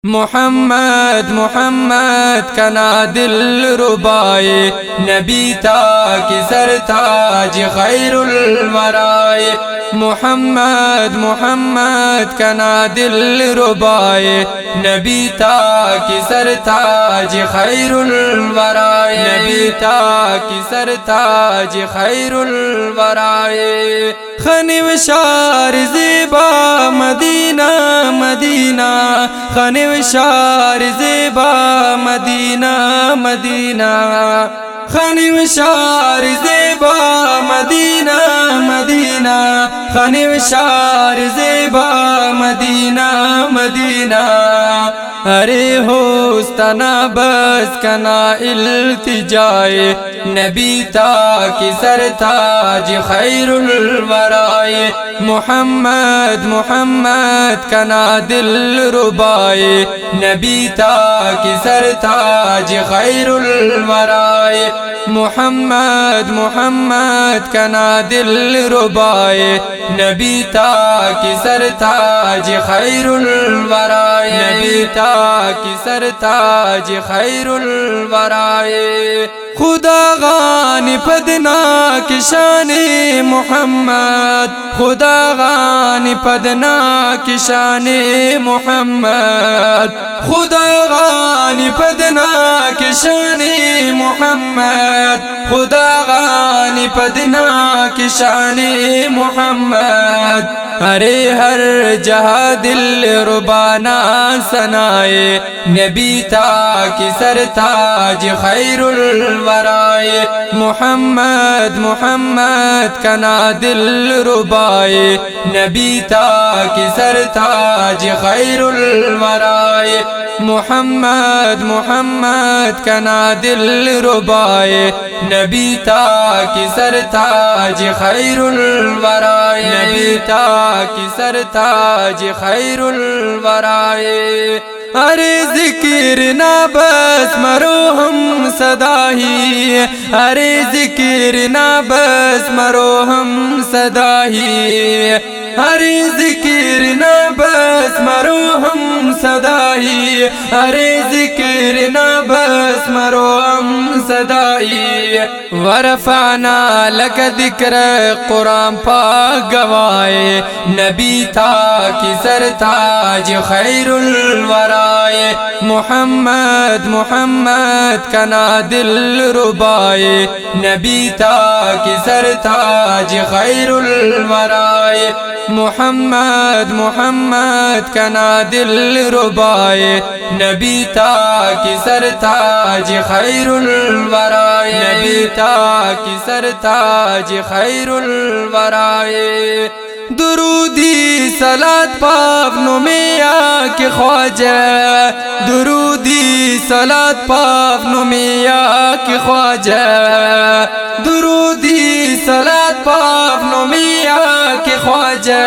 محمد محمد کنا دل ربائے نبی تا کی سرتاج خیر الورائے محمد محمد کنا دل ربائے نبی تا کی سرتاج خیر الورائے نبی تا کی سرتاج خیر الورائے خنو شار زیبا مدینہ مدینہ خنو شار زیبا مدینہ مدینہ خنو شار زیبا مدینہ مدینہ خنو شار زیبا مدینہ مدینہ ارے ہوستنا بس کنا التجائے نبی تا کی سرتاج خیر الورائے محمد محمد کنا دل ربائے نبی تا کی سرتاج خیر الورائے محمد محمد کنا دل ربائے نبی تا کی سرتاج خیر الورائے نبی تا کی سرتاج خیر الورائے خدا غانی پدنا کی شان محمد خدا غانی پدنا کی شان محمد خدا غانی پدنا کی شان محمد خدا غانی پدنا کی شان محمد ارے ہر جہاں دل ربانا سنائے نبی تا کی سرتاج خیر الورائے محمد محمد کنا دل ربائے نبی تا کی سرتاج خیر الورائے محمد محمد کنا دل ربائے نبی تا کی سرتاج خیر الورائے نبی تا کی سرتاج خیر الورائے ارے ذکر نہ بس مرو ہم صدا ہی ارے ذکر نہ بس مرو ہم صدا ہی ارے ذکر نہ بس مرو ہم صدا ہی ارے ذکر نہ بس مرو ہم صدا ہی ورفعنا لک ذکر قرآن پاک گوائے نبی تا کی سرتاج خیر الورائے محمد محمد کنا دل ربائے نبی تا کی سرتاج خیر الورائے محمد محمد کنا دل ربائے نبی تا کی سرتاج خیر الورائے نبی تا کی سرتاج خیر الورائے درودی صلات پاونو میں آکے خواجہ درودی صلات پاونو میں آکے خواجہ درودی صلات پاونو میں آکے خواجہ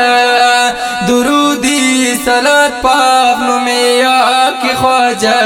درودی صلات پاونو میں آکے خواجہ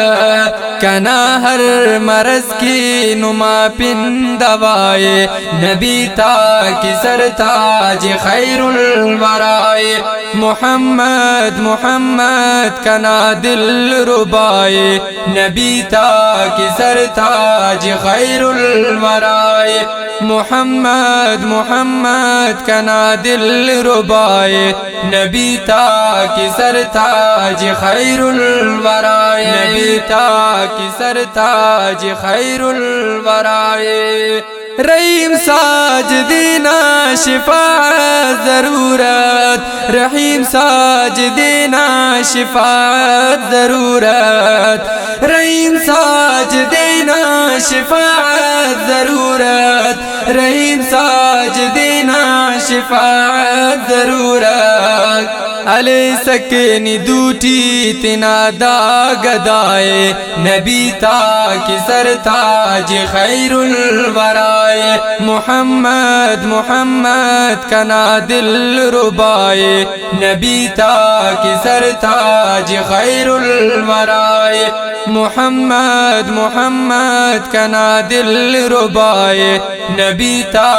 کنا ہر مرض کی نما پن دوائے نبی تا کی سرتاج خیر الورائے محمد محمد کنا دل ربائے نبی تا کی سرتاج خیر الورائے محمد محمد کنا دل ربائے نبی تا کی سرتاج خیر الورائے نبی تا کی سرتاج خیر الورائے رحیم ساجدینا شفاعت ضرورت رحیم ساجدینا شفاعت ضرورت رحیم ساجدینا شفاعت ضرورت رحیم ساجدینا شفاعت ضرورت علی سکنی دوٹی تنا دا گدائے نبی تا کی سرتاج خیر الورائے محمد محمد کنا دل ربائے نبی تا کی سرتاج خیر الورائے محمد محمد کنا دل ربائے نبی تا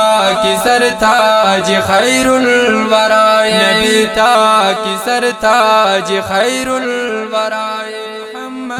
کی سرتاج خیر الورائے نبی تا کی سرتاج خیر الورائے.